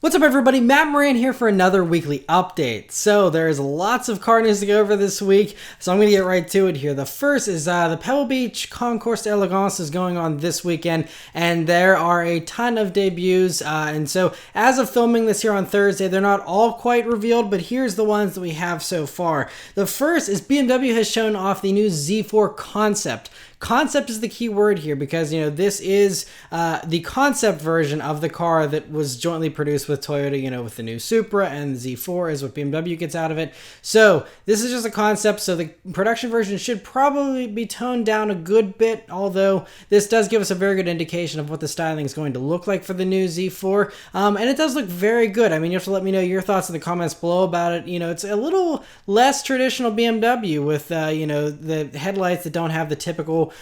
What's up everybody, Matt Moran here for another weekly update. So there's lots of car news to go over this week, so I'm going to get right to it here. The first is the Pebble Beach Concours d'Elegance is going on this weekend, and there are a ton of debuts, and so as of filming this here on Thursday, they're not all quite revealed, but here's the ones that we have so far. The first is BMW has shown off the new Z4 Concept. Concept is the key word here because, you know, this is the concept version of the car that was jointly produced with Toyota, you know, with the new Supra, and the Z4 is what BMW gets out of it. So this is just a concept, so the production version should probably be toned down a good bit, although this does give us a very good indication of what the styling is going to look like for the new Z4, and it does look very good. I mean, you have to let me know your thoughts in the comments below about it. You know, it's a little less traditional BMW with, you know, the headlights that don't have the typical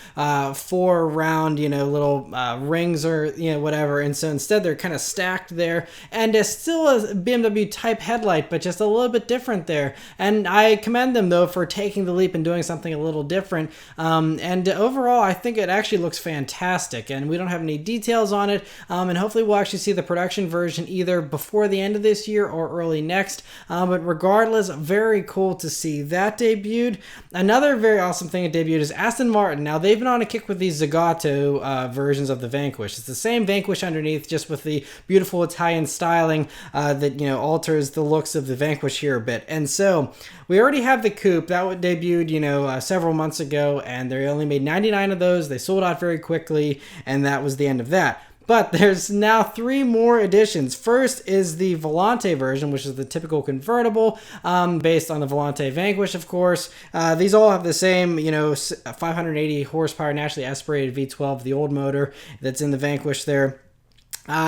four round, you know, little rings or, you know, whatever, and so instead they're kind of stacked there, and it's still a BMW type headlight, but just a little bit different there, and I commend them though for taking the leap and doing something a little different, and overall I think it actually looks fantastic, and we don't have any details on it, and hopefully we'll actually see the production version either before the end of this year or early next, but regardless, very cool to see that debuted. Another very awesome thing that debuted is Aston Martin. Now they've been on a kick with these Zagato versions of the Vanquish. It's the same Vanquish underneath, just with the beautiful Italian styling that, you know, alters the looks of the Vanquish here a bit. And so we already have the coupe that debuted, you know, several months ago, and they only made 99 of those. They sold out very quickly, and that was the end of that. But there's now 3 more editions. First is the Volante version, which is the typical convertible, based on the Volante Vanquish, of course. These all have the same, you know, 580 horsepower naturally aspirated V12, the old motor that's in the Vanquish there.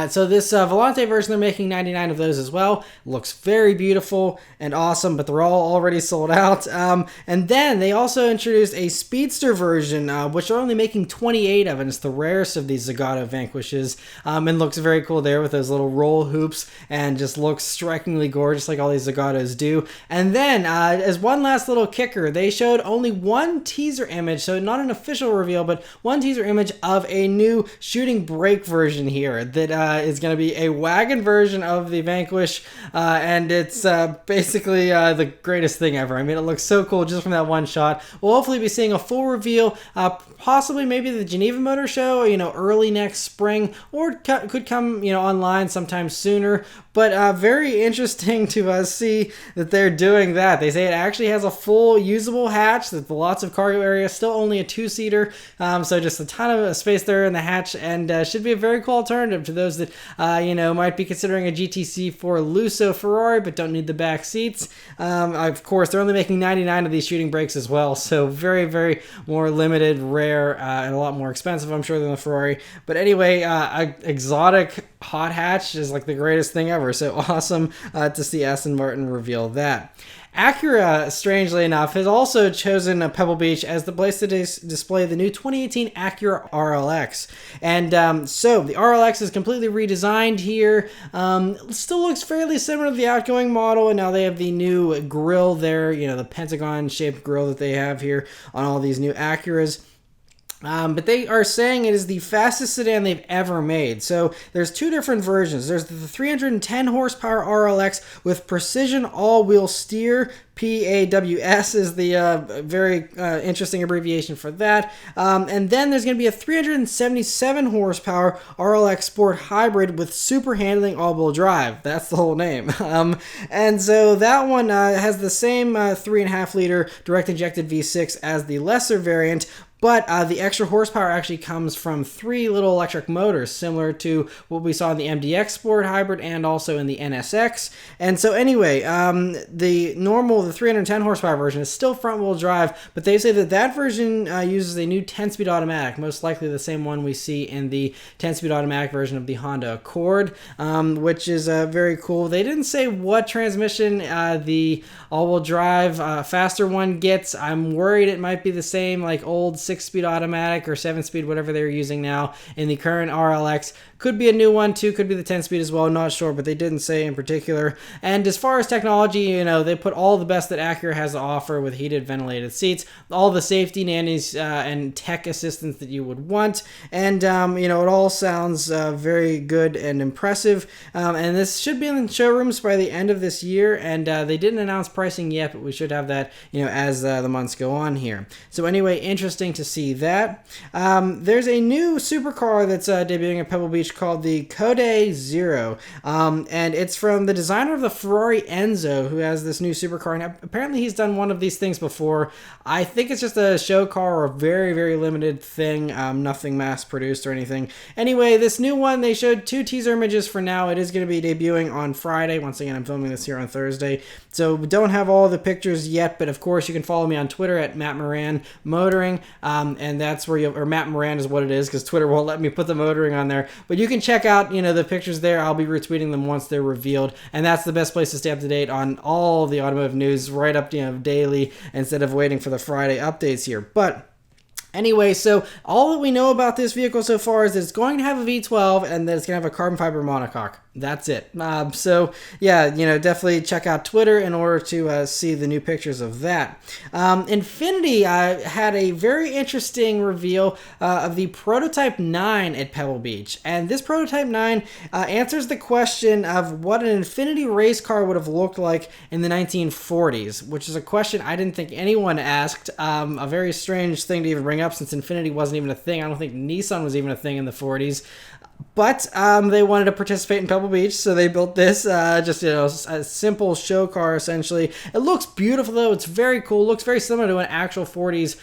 So this Volante version, they're making 99 of those as well. Looks very beautiful and awesome, but they're all already sold out. And then they also introduced a Speedster version, which they're only making 28 of, and it's the rarest of these Zagato Vanquishes, and looks very cool there with those little roll hoops, and just looks strikingly gorgeous like all these Zagatos do. And then, as one last little kicker, they showed only one teaser image, so not an official reveal, but one teaser image of a new shooting brake version here that is going to be a wagon version of the Vanquish, and it's basically the greatest thing ever. I mean, it looks so cool just from that one shot. We'll hopefully be seeing a full reveal, possibly maybe the Geneva Motor Show, you know, early next spring, or could come, you know, online sometime sooner. But very interesting to see that they're doing that. They say it actually has a full usable hatch, that the lots of cargo area, still only a 2-seater, so just a ton of space there in the hatch, and should be a very cool alternative to those that, you know, might be considering a GTC4 Lusso Ferrari but don't need the back seats. Of course, they're only making 99 of these shooting brakes as well, so very, very more limited, rare, and a lot more expensive, I'm sure, than the Ferrari. But anyway, exotic hot hatch is like the greatest thing ever, so awesome to see Aston Martin reveal that. Acura, strangely enough, has also chosen Pebble Beach as the place to display the new 2018 Acura RLX. And so the RLX is completely redesigned here. Still looks fairly similar to the outgoing model, and now they have the new grille there, you know, the pentagon-shaped grille that they have here on all these new Acuras. But they are saying it is the fastest sedan they've ever made. So there's 2 different versions. There's the 310 horsepower RLX with precision all-wheel steer. PAWS is the very interesting abbreviation for that. And then there's going to be a 377 horsepower RLX Sport Hybrid with super handling all-wheel drive. That's the whole name. And so that one has the same 3.5 liter direct injected V6 as the lesser variant, but the extra horsepower actually comes from 3 little electric motors, similar to what we saw in the MDX Sport Hybrid and also in the NSX. And so anyway, the 310 horsepower version is still front-wheel drive, but they say that that version uses a new 10-speed automatic, most likely the same one we see in the 10-speed automatic version of the Honda Accord, which is very cool. They didn't say what transmission the all-wheel drive faster one gets. I'm worried it might be the same, like old 6 6-speed automatic or 7-speed, whatever they're using now in the current RLX. Could be a new one too, could be the 10-speed as well, not sure, but they didn't say in particular. And as far as technology, you know, they put all the best that Acura has to offer with heated ventilated seats, all the safety nannies and tech assistance that you would want, and you know, it all sounds very good and impressive. And this should be in the showrooms by the end of this year, and they didn't announce pricing yet, but we should have that, you know, as the months go on here. So anyway, interesting to see that. There's a new supercar that's debuting at Pebble Beach called the Kode Zero, and it's from the designer of the Ferrari Enzo, who has this new supercar, and apparently he's done one of these things before. I think it's just a show car or a very, very limited thing, nothing mass produced or anything. Anyway, this new one, they showed 2 teaser images for now. It is going to be debuting on Friday. Once again, I'm filming this here on Thursday, so we don't have all the pictures yet, but of course you can follow me on Twitter at Matt Moran Motoring, and that's where or Matt Moran is what it is, because Twitter won't let me put the motoring on there, but you can check out, you know, the pictures there. I'll be retweeting them once they're revealed, and that's the best place to stay up to date on all the automotive news, right up, you know, daily, instead of waiting for the Friday updates here. But anyway, so all that we know about this vehicle so far is that it's going to have a V12 and that it's going to have a carbon fiber monocoque. That's it. So yeah, you know, definitely check out Twitter in order to see the new pictures of that. Infiniti had a very interesting reveal of the Prototype 9 at Pebble Beach, and this Prototype 9 answers the question of what an Infiniti race car would have looked like in the 1940s, which is a question I didn't think anyone asked. A very strange thing to even bring up, since Infiniti wasn't even a thing. I don't think Nissan was even a thing in the 40s. But they wanted to participate in Pebble Beach, so they built this, just, you know, a simple show car, essentially. It looks beautiful, though. It's very cool. It looks very similar to an actual 40s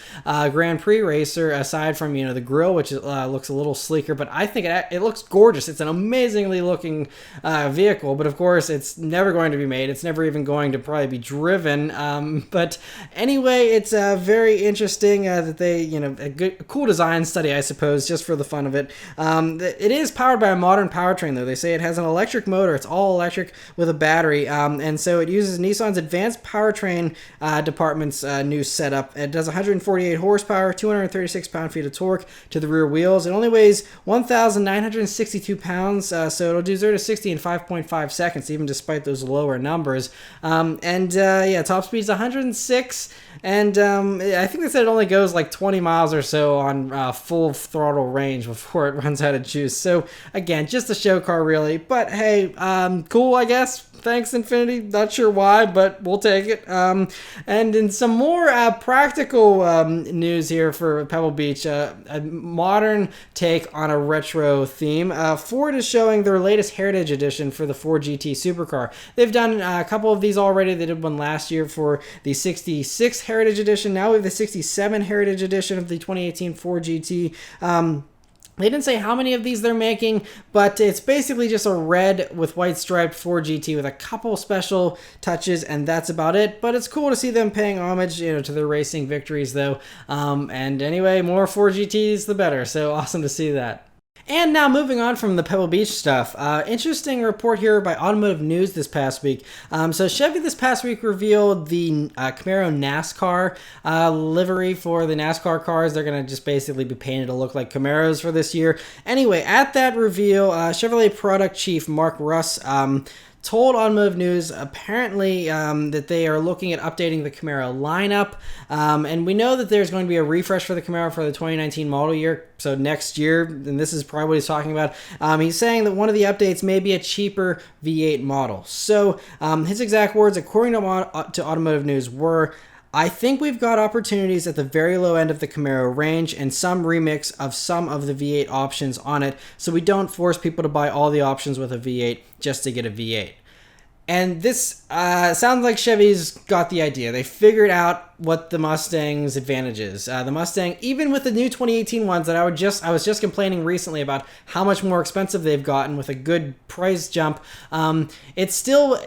Grand Prix racer, aside from, you know, the grille, which looks a little sleeker. But I think it looks gorgeous. It's an amazingly looking vehicle, but of course, it's never going to be made. It's never even going to probably be driven. But anyway, it's very interesting that they, you know, a cool design study, I suppose, just for the fun of it. It is powered by a modern powertrain, though. They say it has an electric motor. It's all electric with a battery, and so it uses Nissan's advanced powertrain department's new setup. It does 148 horsepower, 236 pound-feet of torque to the rear wheels. It only weighs 1,962 pounds, so it'll do 0 to 60 in 5.5 seconds, even despite those lower numbers. Yeah, top speed's 106, and I think they said it only goes like 20 miles or so on full throttle range before it runs out of juice. So again, just a show car, really. But hey, cool, I guess. Thanks, Infiniti. Not sure why, but we'll take it. And in some more practical news here for Pebble Beach, a modern take on a retro theme. Ford is showing their latest Heritage Edition for the Ford GT supercar. They've done a couple of these already. They did one last year for the 66 Heritage Edition. Now we have the 67 Heritage Edition of the 2018 Ford GT. They didn't say how many of these they're making, but it's basically just a red with white striped Ford GT with a couple special touches, and that's about it. But it's cool to see them paying homage, you know, to their racing victories, though. And anyway, more Ford GTs, the better. So awesome to see that. And now moving on from the Pebble Beach stuff, interesting report here by Automotive News this past week. So Chevy this past week revealed the Camaro NASCAR livery for the NASCAR cars. They're going to just basically be painted to look like Camaros for this year. Anyway, at that reveal, Chevrolet product chief Mark Russ told Automotive News apparently that they are looking at updating the Camaro lineup, and we know that there's going to be a refresh for the Camaro for the 2019 model year, so next year, and this is probably what he's talking about. He's saying that one of the updates may be a cheaper V8 model. So his exact words, according to Automotive News, were, "I think we've got opportunities at the very low end of the Camaro range and some remix of some of the V8 options on it, so we don't force people to buy all the options with a V8 just to get a V8. And this sounds like Chevy's got the idea. They figured out what the Mustang's advantage is. The Mustang, even with the new 2018 ones that I was just complaining recently about how much more expensive they've gotten with a good price jump, it's still,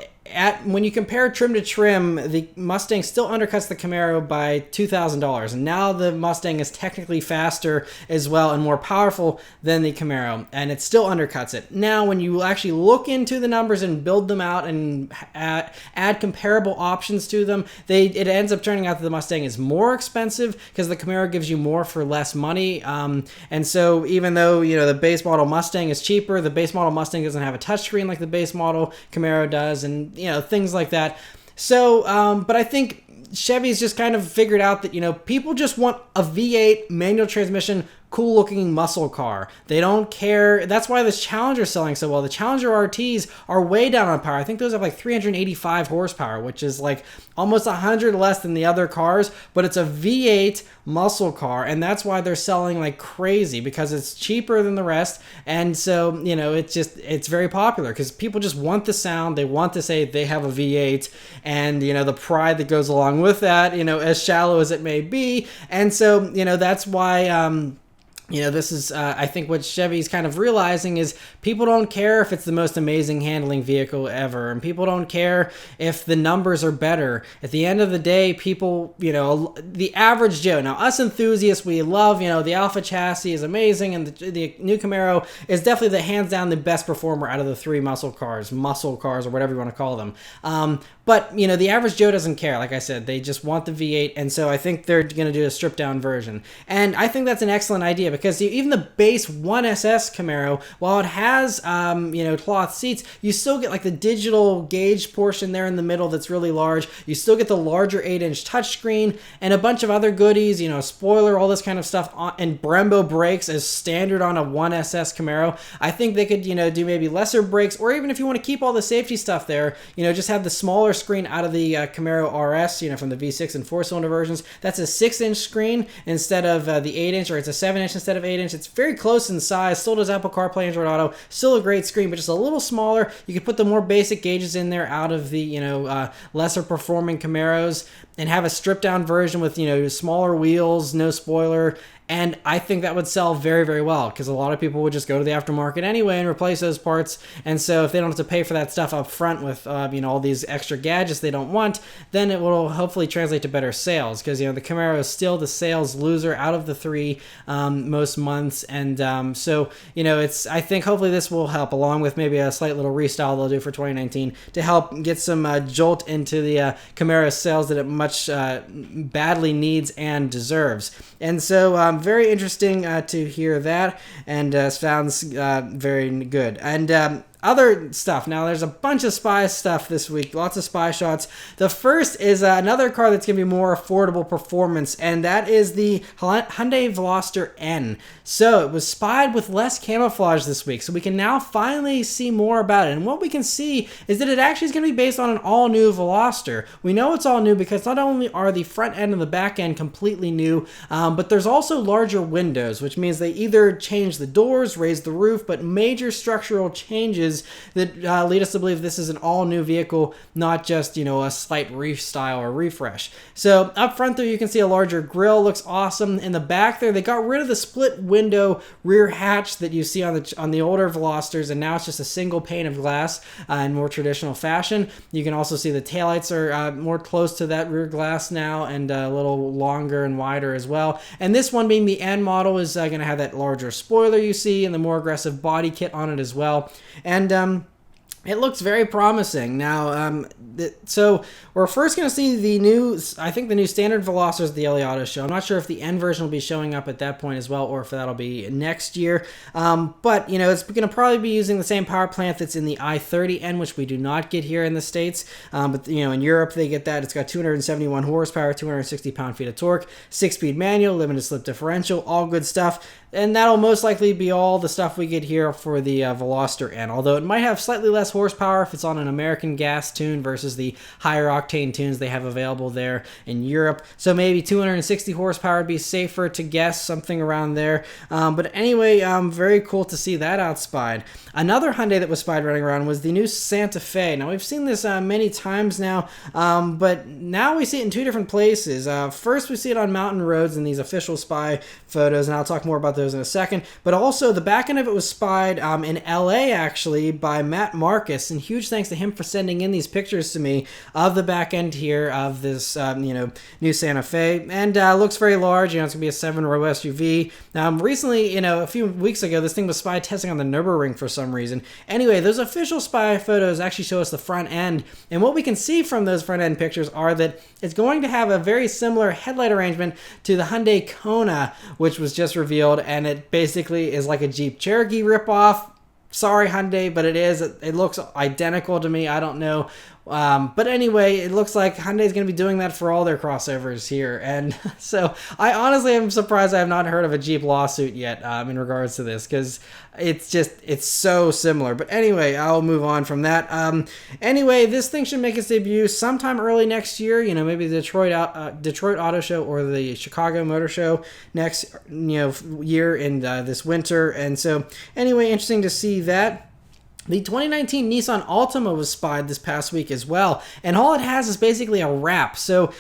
when you compare trim to trim, the Mustang still undercuts the Camaro by $2,000. And now the Mustang is technically faster as well and more powerful than the Camaro, and it still undercuts it. Now, when you actually look into the numbers and build them out and add comparable options to them, it ends up turning out that that the Mustang is more expensive because the Camaro gives you more for less money. And so even though, you know, the base model Mustang is cheaper, the base model Mustang doesn't have a touchscreen like the base model Camaro does, and, you know, things like that. So, but I think Chevy's just kind of figured out that, you know, people just want a V8 manual transmission, cool looking muscle car. They don't care. That's why this Challenger's selling so well. The Challenger RTs are way down on power. I think those have like 385 horsepower, which is like almost 100 less than the other cars, but it's a V8 muscle car, and that's why they're selling like crazy, because it's cheaper than the rest. And so, you know, it's very popular because people just want the sound. They want to say they have a V8, and, you know, the pride that goes along with that, you know, as shallow as it may be. And so, you know, that's why you know, this is, I think what Chevy's kind of realizing is people don't care if it's the most amazing handling vehicle ever, and people don't care if the numbers are better. At the end of the day, people, you know, the average Joe, now us enthusiasts, we love, you know, the Alpha chassis is amazing, and the new Camaro is definitely the hands down the best performer out of the three muscle cars, or whatever you want to call them. But, you know, the average Joe doesn't care. Like I said, they just want the V8, and so I think they're going to do a stripped-down version. And I think that's an excellent idea, because even the base 1SS Camaro, while it has, you know, cloth seats, you still get, like, the digital gauge portion there in the middle that's really large. You still get the larger 8-inch touchscreen and a bunch of other goodies, you know, spoiler, all this kind of stuff, and Brembo brakes as standard on a 1SS Camaro. I think they could, you know, do maybe lesser brakes, or even if you want to keep all the safety stuff there, you know, just have the smaller screen out of the Camaro RS, you know, from the V6 and 4-cylinder versions. That's a 6-inch screen instead of the 8-inch, or it's a 7-inch instead of 8-inch. It's very close in size. Still does Apple CarPlay, Android Auto. Still a great screen, but just a little smaller. You could put the more basic gauges in there out of the, you know, lesser performing Camaros, and have a stripped down version with, you know, smaller wheels, no spoiler. And I think that would sell very, very well, because a lot of people would just go to the aftermarket anyway and replace those parts. And so if they don't have to pay for that stuff up front with, you know, all these extra gadgets they don't want, then it will hopefully translate to better sales, because, you know, the Camaro is still the sales loser out of the three most months. And so, you know, I think hopefully this will help, along with maybe a slight little restyle they'll do for 2019 to help get some jolt into the Camaro sales that it much badly needs and deserves. And so very interesting to hear that, and sounds very good. And other stuff. Now, there's a bunch of spy stuff this week. Lots of spy shots. The first is another car that's going to be more affordable performance, and that is the Hyundai Veloster N. So, it was spied with less camouflage this week, so we can now finally see more about it. And what we can see is that it actually is going to be based on an all-new Veloster. We know it's all new because not only are the front end and the back end completely new, but there's also larger windows, which means they either change the doors, raise the roof, but major structural changes that lead us to believe this is an all-new vehicle, not just, you know, a slight restyle or refresh. So up front there, you can see a larger grille, looks awesome. In the back there, they got rid of the split window rear hatch that you see on the older Velosters, and now it's just a single pane of glass in more traditional fashion. You can also see the taillights are more close to that rear glass now, and a little longer and wider as well. And this one, being the N model, is going to have that larger spoiler you see, and the more aggressive body kit on it as well. And it looks very promising. Now, so we're first going to see the new, I think the new standard Velosters at the LA Auto Show. I'm not sure if the N version will be showing up at that point as well, or if that'll be next year. But, you know, it's going to probably be using the same power plant that's in the i30N, which we do not get here in the States. But, you know, in Europe, they get that. It's got 271 horsepower, 260 pound-feet of torque, 6-speed manual, limited slip differential, all good stuff. And that'll most likely be all the stuff we get here for the Veloster N, although it might have slightly less horsepower if it's on an American gas tune versus the higher octane tunes they have available there in Europe. So maybe 260 horsepower would be safer to guess, something around there. But anyway, very cool to see that outspied. Another Hyundai that was spied running around was the new Santa Fe. Now, we've seen this many times now, but now we see it in two different places. First, we see it on mountain roads in these official spy photos, and I'll talk more about those in a second. But also, the back end of it was spied in LA, actually, by Matt Mark Marcus, and huge thanks to him for sending in these pictures to me of the back end here of this, new Santa Fe, and looks very large. It's gonna be a 7-row SUV. Recently, a few weeks ago, this thing was spy testing on the Nürburgring for some reason. Anyway, those official spy photos actually show us the front end, and what we can see from those front end pictures are that it's going to have a very similar headlight arrangement to the Hyundai Kona, which was just revealed, and it basically is like a Jeep Cherokee ripoff. Sorry, Hyundai, but it is. It looks identical to me. I don't know. But anyway, it looks like Hyundai is going to be doing that for all their crossovers here. And so I honestly am surprised I have not heard of a Jeep lawsuit yet in regards to this, because it's so similar. But anyway, I'll move on from that. Anyway, this thing should make its debut sometime early next year. Maybe the Detroit Auto Show or the Chicago Motor Show next year in this winter. And so anyway, interesting to see that. The 2019 Nissan Altima was spied this past week as well, and all it has is basically a wrap, so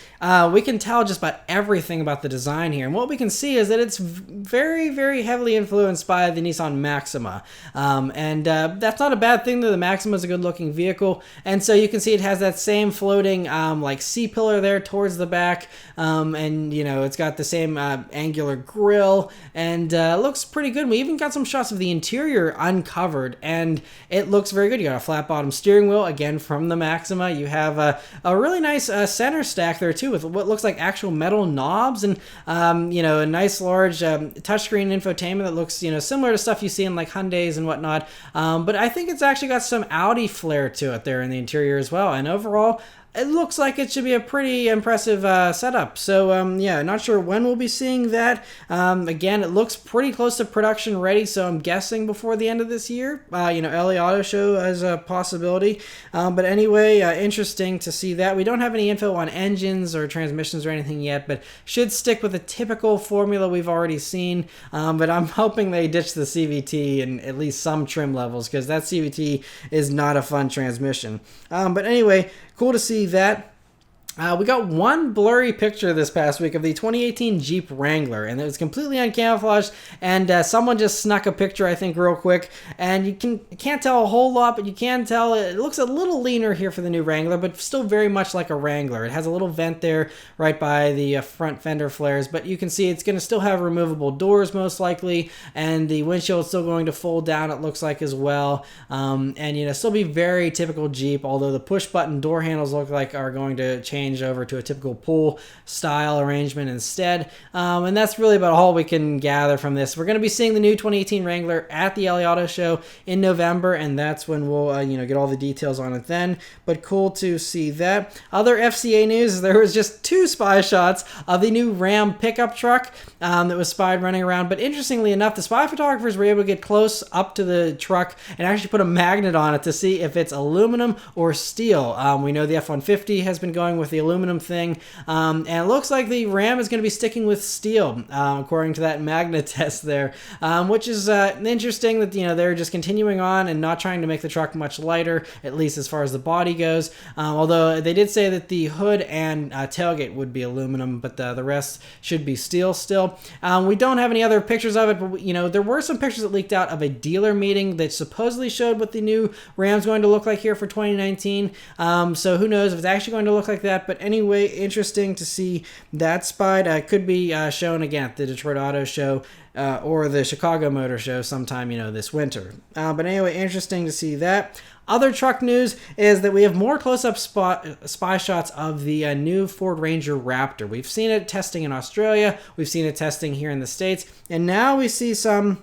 we can tell just about everything about the design here, and what we can see is that it's very, very heavily influenced by the Nissan Maxima, and that's not a bad thing, though. The Maxima is a good-looking vehicle, and so you can see it has that same floating like C-pillar there towards the back, and it's got the same angular grille, and looks pretty good. We even got some shots of the interior uncovered, and it looks very good. You got a flat bottom steering wheel, again from the Maxima. You have a really nice center stack there too, with what looks like actual metal knobs, and a nice large touchscreen infotainment that looks similar to stuff you see in like Hyundais and whatnot. But I think it's actually got some Audi flair to it there in the interior as well. And overall, it looks like it should be a pretty impressive setup. So, not sure when we'll be seeing that. Again, it looks pretty close to production ready, so I'm guessing before the end of this year. LA Auto Show as a possibility. But anyway, interesting to see that. We don't have any info on engines or transmissions or anything yet, but should stick with the typical formula we've already seen. But I'm hoping they ditch the CVT in at least some trim levels, because that CVT is not a fun transmission. But anyway, cool to see that. We got one blurry picture this past week of the 2018 Jeep Wrangler, and it was completely uncamouflaged, and someone just snuck a picture, I think, real quick, and you can't tell a whole lot, but you can tell it looks a little leaner here for the new Wrangler, but still very much like a Wrangler. It has a little vent there right by the front fender flares, but you can see it's going to still have removable doors most likely, and the windshield is still going to fold down, it looks like, as well, and still be very typical Jeep, although the push button door handles look like are going to change over to a typical pull style arrangement instead, and that's really about all we can gather from this. We're going to be seeing the new 2018 Wrangler at the LA Auto Show in November, and that's when we'll get all the details on it then. But cool to see that. Other FCA news: there was just 2 spy shots of the new Ram pickup truck that was spied running around. But interestingly enough, the spy photographers were able to get close up to the truck and actually put a magnet on it to see if it's aluminum or steel. We know the F-150 has been going with the aluminum thing, and it looks like the Ram is going to be sticking with steel, according to that magnet test there, which is interesting that they're just continuing on and not trying to make the truck much lighter, at least as far as the body goes, although they did say that the hood and tailgate would be aluminum, but the rest should be steel still. We don't have any other pictures of it, but there were some pictures that leaked out of a dealer meeting that supposedly showed what the new Ram's going to look like here for 2019, so who knows if it's actually going to look like that. But anyway, interesting to see that spied. Could be shown again at the Detroit Auto Show or the Chicago Motor Show sometime, this winter. But anyway, interesting to see that. Other truck news is that we have more close-up spy shots of the new Ford Ranger Raptor. We've seen it testing in Australia. We've seen it testing here in the States. And now we see some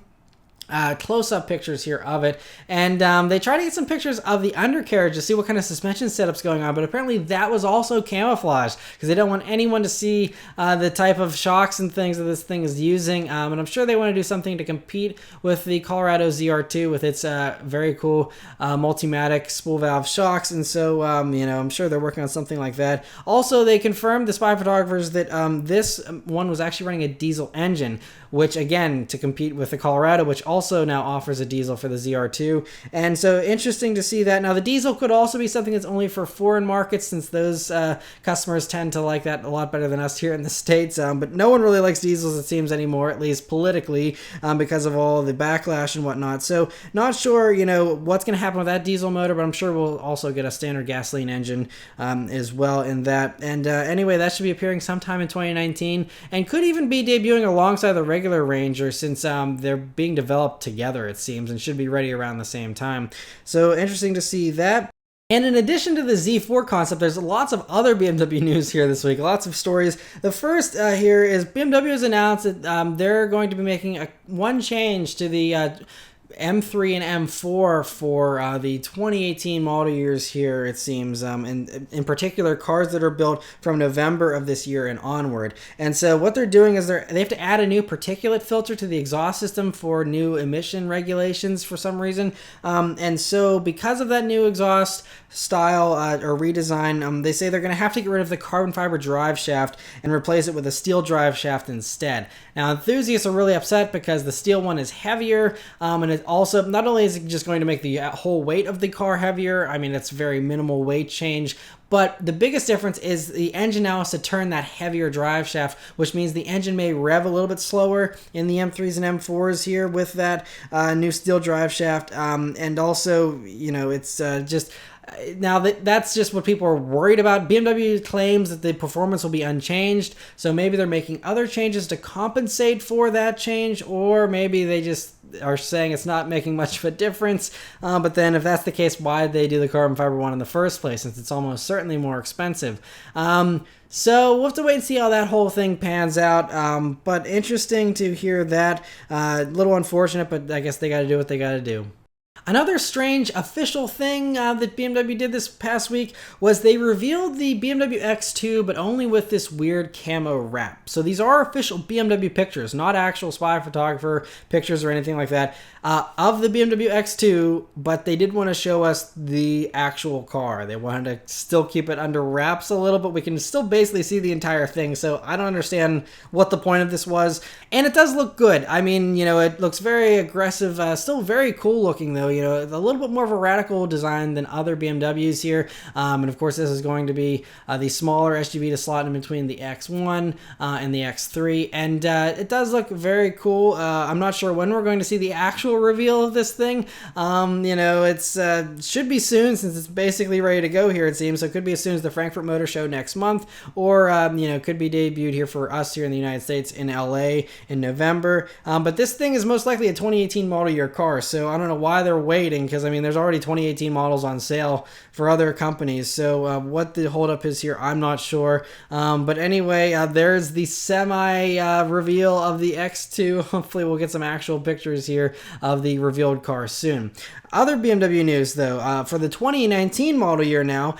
close-up pictures here of it, and they try to get some pictures of the undercarriage to see what kind of suspension setup's going on, but apparently that was also camouflaged because they don't want anyone to see the type of shocks and things that this thing is using, and I'm sure they want to do something to compete with the Colorado ZR2 with its very cool Multimatic spool valve shocks, and so I'm sure they're working on something like that. Also, they confirmed, the spy photographers, that this one was actually running a diesel engine, which again, to compete with the Colorado, which also also now offers a diesel for the ZR2. And so interesting to see that. Now, the diesel could also be something that's only for foreign markets, since those customers tend to like that a lot better than us here in the States. But no one really likes diesels, it seems, anymore, at least politically, because of all the backlash and whatnot. So not sure, what's going to happen with that diesel motor, but I'm sure we'll also get a standard gasoline engine as well in that. And anyway, that should be appearing sometime in 2019 and could even be debuting alongside the regular Ranger, since they're being developed together, it seems, and should be ready around the same time. So interesting to see that. And in addition to the Z4 concept, there's lots of other BMW news here this week, lots of stories. The first here is BMW has announced that they're going to be making one change to the M3 and M4 for the 2018 model years here, it seems, and in particular cars that are built from November of this year and onward. And so what they're doing is they have to add a new particulate filter to the exhaust system for new emission regulations for some reason. And so because of that new exhaust style or redesign, they say they're going to have to get rid of the carbon fiber drive shaft and replace it with a steel drive shaft instead. Now, enthusiasts are really upset because the steel one is heavier, and it also, not only is it just going to make the whole weight of the car heavier, I mean, it's very minimal weight change, but the biggest difference is the engine now has to turn that heavier drive shaft, which means the engine may rev a little bit slower in the M3s and M4s here with that new steel drive shaft, and also, it's just... Now, that's just what people are worried about. BMW claims that the performance will be unchanged, so maybe they're making other changes to compensate for that change, or maybe they just are saying it's not making much of a difference. But then if that's the case, why did they do the carbon fiber one in the first place, since it's almost certainly more expensive? So we'll have to wait and see how that whole thing pans out. But interesting to hear that. A little unfortunate, but I guess they got to do what they got to do. Another strange official thing that BMW did this past week was they revealed the BMW X2, but only with this weird camo wrap. So these are official BMW pictures, not actual spy photographer pictures or anything like that, of the BMW X2, but they did want to show us the actual car. They wanted to still keep it under wraps a little, but we can still basically see the entire thing. So I don't understand what the point of this was. And it does look good. I mean, it looks very aggressive, still very cool looking though. A little bit more of a radical design than other BMWs here. And of course, this is going to be the smaller SUV to slot in between the X1 and the X3. And it does look very cool. I'm not sure when we're going to see the actual reveal of this thing. It's should be soon, since it's basically ready to go here, it seems. So it could be as soon as the Frankfurt Motor Show next month, or could be debuted here for us here in the United States in LA in November. But this thing is most likely a 2018 model year car, so I don't know why they're waiting, because I mean there's already 2018 models on sale for other companies. So what the holdup is here, I'm not sure. But anyway, there's the semi reveal of the X2. Hopefully we'll get some actual pictures here of the revealed car soon. Other BMW news, though, for the 2019 model year now,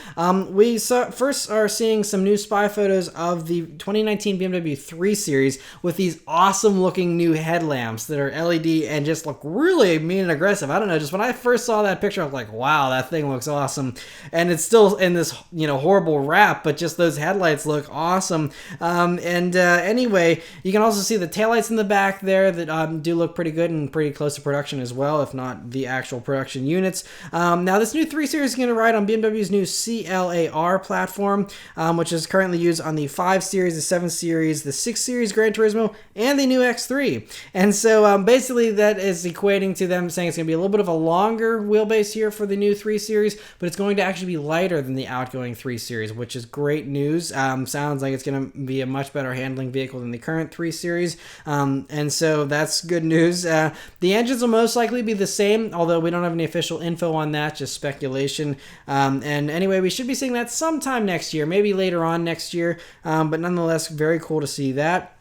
we first are seeing some new spy photos of the 2019 BMW 3 Series with these awesome-looking new headlamps that are LED and just look really mean and aggressive. I don't know, just when I first saw that picture, I was like, wow, that thing looks awesome. And it's still in this, horrible wrap, but just those headlights look awesome. Anyway, you can also see the taillights in the back there that do look pretty good and pretty close to production as well, if not the actual production units. Now, this new 3 Series is going to ride on BMW's new CLAR platform, which is currently used on the 5 Series, the 7 Series, the 6 Series Gran Turismo, and the new X3. And so basically that is equating to them saying it's going to be a little bit of a longer wheelbase here for the new 3 Series, but it's going to actually be lighter than the outgoing 3 Series, which is great news. Sounds like it's going to be a much better handling vehicle than the current 3 Series. And so that's good news. The engines will most likely be the same, although we don't have any official info on that, just speculation. And anyway, we should be seeing that sometime next year, maybe later on next year, but nonetheless, very cool to see that.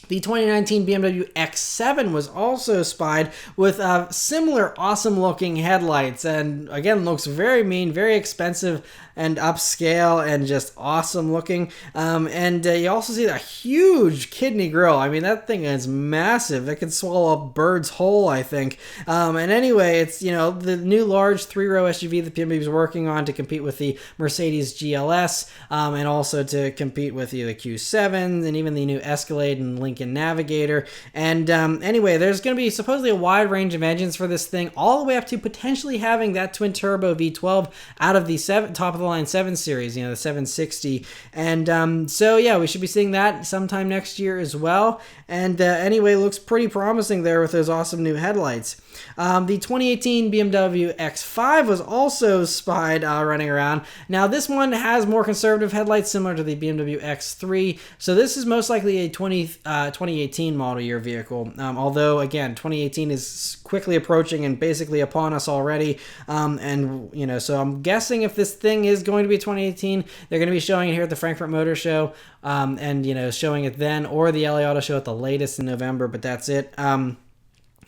The 2019 BMW X7 was also spied with similar awesome-looking headlights, and again, looks very mean, very expensive, and upscale, and just awesome-looking. And you also see that huge kidney grille. I mean, that thing is massive. It can swallow a bird's whole, I think. And anyway, it's, the new large 3-row SUV that BMW is working on to compete with the Mercedes GLS, and also to compete with the Q7s, and even the new Escalade and Lincoln Lincoln Navigator. And anyway, there's going to be supposedly a wide range of engines for this thing, all the way up to potentially having that twin turbo V12 out of the top of the line 7 Series, the 760. And so yeah, we should be seeing that sometime next year as well. And anyway, looks pretty promising there with those awesome new headlights. The 2018 BMW X5 was also spied running around. Now this one has more conservative headlights similar to the BMW X3, so this is most likely a 2018 model year vehicle, although again 2018 is quickly approaching and basically upon us already. So I'm guessing if this thing is going to be 2018, they're going to be showing it here at the Frankfurt Motor Show, and showing it then, or the LA Auto Show at the latest in November, but that's it.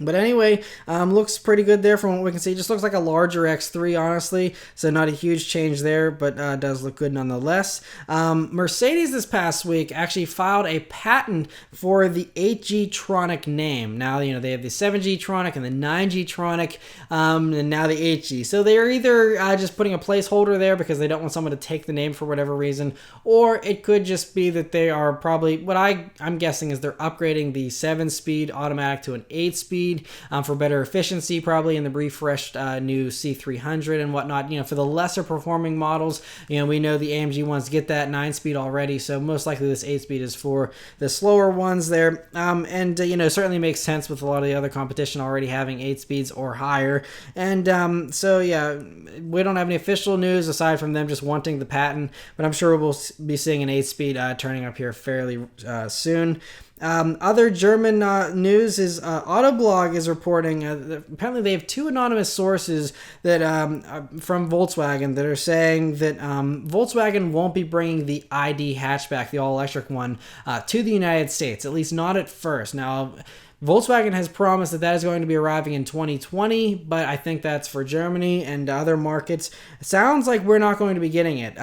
But anyway, looks pretty good there from what we can see. Just looks like a larger X3, honestly. So not a huge change there, but does look good nonetheless. Mercedes this past week actually filed a patent for the 8G-tronic name. Now, they have the 7G-tronic and the 9G-tronic, and now the 8G. So they're either just putting a placeholder there because they don't want someone to take the name for whatever reason, or it could just be that they are probably, what I'm guessing is they're upgrading the 7-speed automatic to an 8-speed. For better efficiency, probably in the refreshed new C300 and whatnot. For the lesser performing models, we know the AMG ones get that 9-speed already, so most likely this 8-speed is for the slower ones there. Certainly makes sense with a lot of the other competition already having 8 speeds or higher. And so yeah, we don't have any official news aside from them just wanting the patent, but I'm sure we'll be seeing an 8-speed turning up here fairly soon. Other German news is Autoblog is reporting that apparently they have 2 anonymous sources that from Volkswagen that are saying that Volkswagen won't be bringing the ID hatchback, the all-electric one, to the United States, at least not at first. Now, Volkswagen has promised that is going to be arriving in 2020, but I think that's for Germany and other markets. It sounds like we're not going to be getting it.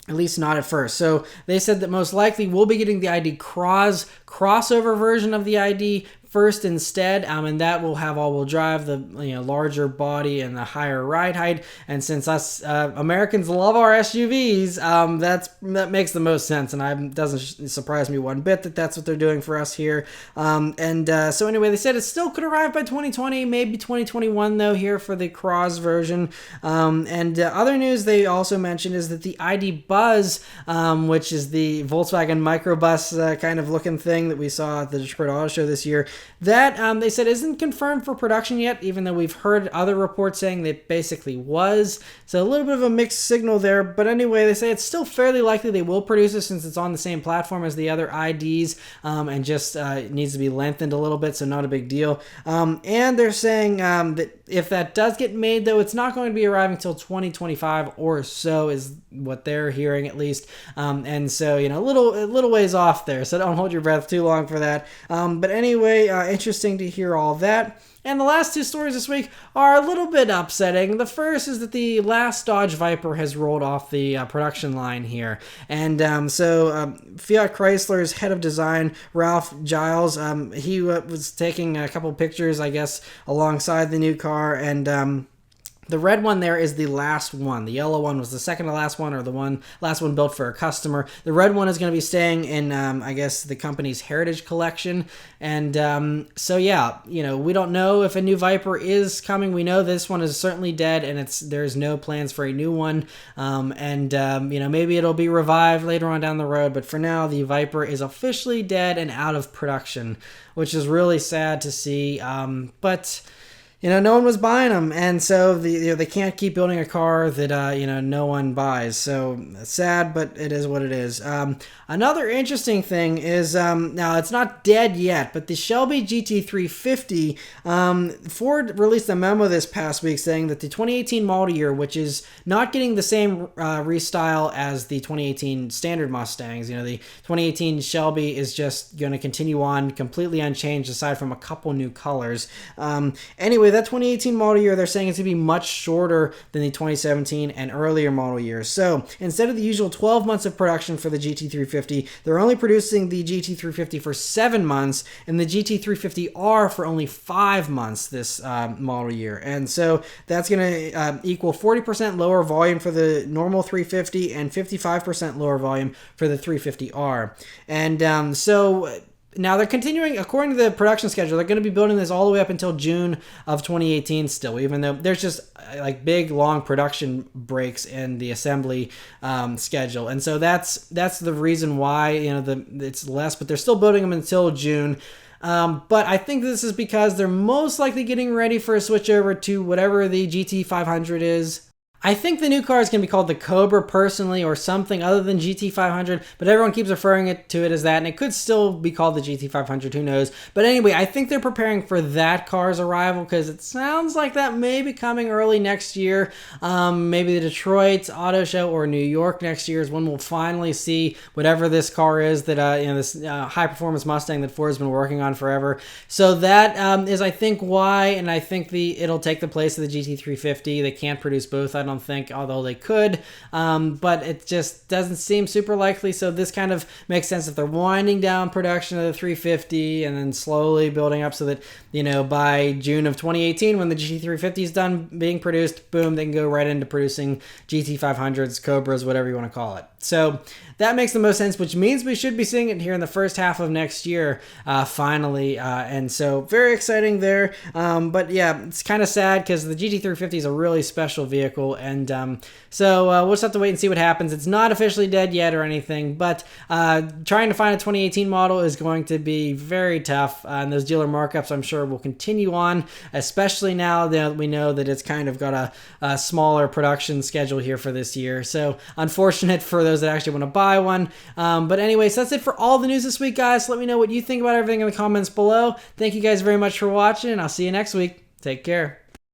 At least not at first. So they said that most likely we'll be getting the ID Crozz crossover version of the ID first instead, and that will have all-wheel drive, the larger body and the higher ride height. And since us Americans love our SUVs, that makes the most sense, and it doesn't surprise me one bit that that's what they're doing for us here. So anyway, they said it still could arrive by 2020, maybe 2021 though here for the Crozz version. Other news they also mentioned is that the ID Buzz, which is the Volkswagen microbus kind of looking thing that we saw at the Detroit Auto Show this year, that they said isn't confirmed for production yet, even though we've heard other reports saying that it basically was. So a little bit of a mixed signal there. But anyway, they say it's still fairly likely they will produce it since it's on the same platform as the other IDs, and just needs to be lengthened a little bit, so not a big deal. And they're saying that if that does get made, though, it's not going to be arriving until 2025 or so, is what they're hearing at least. And so, a little ways off there, so don't hold your breath too long for that. But anyway, interesting to hear all that. And the last 2 stories this week are a little bit upsetting. The first is that the last Dodge Viper has rolled off the production line here. And so Fiat Chrysler's head of design, Ralph Giles, he was taking a couple pictures, I guess, alongside the new car, and the red one there is the last one. The yellow one was the second to last one, or the last one built for a customer. The red one is going to be staying in, I guess, the company's heritage collection. And so yeah, we don't know if a new Viper is coming. We know this one is certainly dead, and there's no plans for a new one. Maybe it'll be revived later on down the road. But for now, the Viper is officially dead and out of production, which is really sad to see. But no one was buying them, and so they can't keep building a car that no one buys. So sad, but it is what it is. Another interesting thing is now it's not dead yet, but the Shelby GT350, Ford released a memo this past week saying that the 2018 model year, which is not getting the same restyle as the 2018 standard Mustangs, the 2018 Shelby is just going to continue on completely unchanged aside from a couple new colors. Anyway, that 2018 model year, they're saying it's going to be much shorter than the 2017 and earlier model years. So instead of the usual 12 months of production for the GT350, they're only producing the GT350 for 7 months and the GT350R for only 5 months this model year. And so that's going to equal 40% lower volume for the normal 350 and 55% lower volume for the 350R. And so Now they're continuing, according to the production schedule, they're going to be building this all the way up until June of 2018 still, even though there's just like big, long production breaks in the assembly schedule. And so that's the reason why, it's less, but they're still building them until June. But I think this is because they're most likely getting ready for a switch over to whatever the GT500 is. I think the new car is going to be called the Cobra personally, or something other than GT500, but everyone keeps referring to it as that, and it could still be called the GT500, who knows. But anyway, I think they're preparing for that car's arrival, because it sounds like that may be coming early next year. Maybe the Detroit Auto Show or New York next year is when we'll finally see whatever this car is that, this high-performance Mustang that Ford's been working on forever. So that is, I think, why, and I think it'll take the place of the GT350. They can't produce both, I don't think, although they could, but it just doesn't seem super likely. So this kind of makes sense if they're winding down production of the 350 and then slowly building up so that, by June of 2018, when the GT350 is done being produced, boom, they can go right into producing GT500s, Cobras, whatever you want to call it. So that makes the most sense, which means we should be seeing it here in the first half of next year, finally. And so very exciting there. But yeah, it's kind of sad because the GT350 is a really special vehicle. And so we'll just have to wait and see what happens. It's not officially dead yet or anything, but trying to find a 2018 model is going to be very tough. And those dealer markups, I'm sure, will continue on, especially now that we know that it's kind of got a smaller production schedule here for this year. So unfortunate for those that actually want to buy one. But anyways, that's it for all the news this week, guys. Let me know what you think about everything in the comments below. Thank you guys very much for watching, and I'll see you next week. Take care.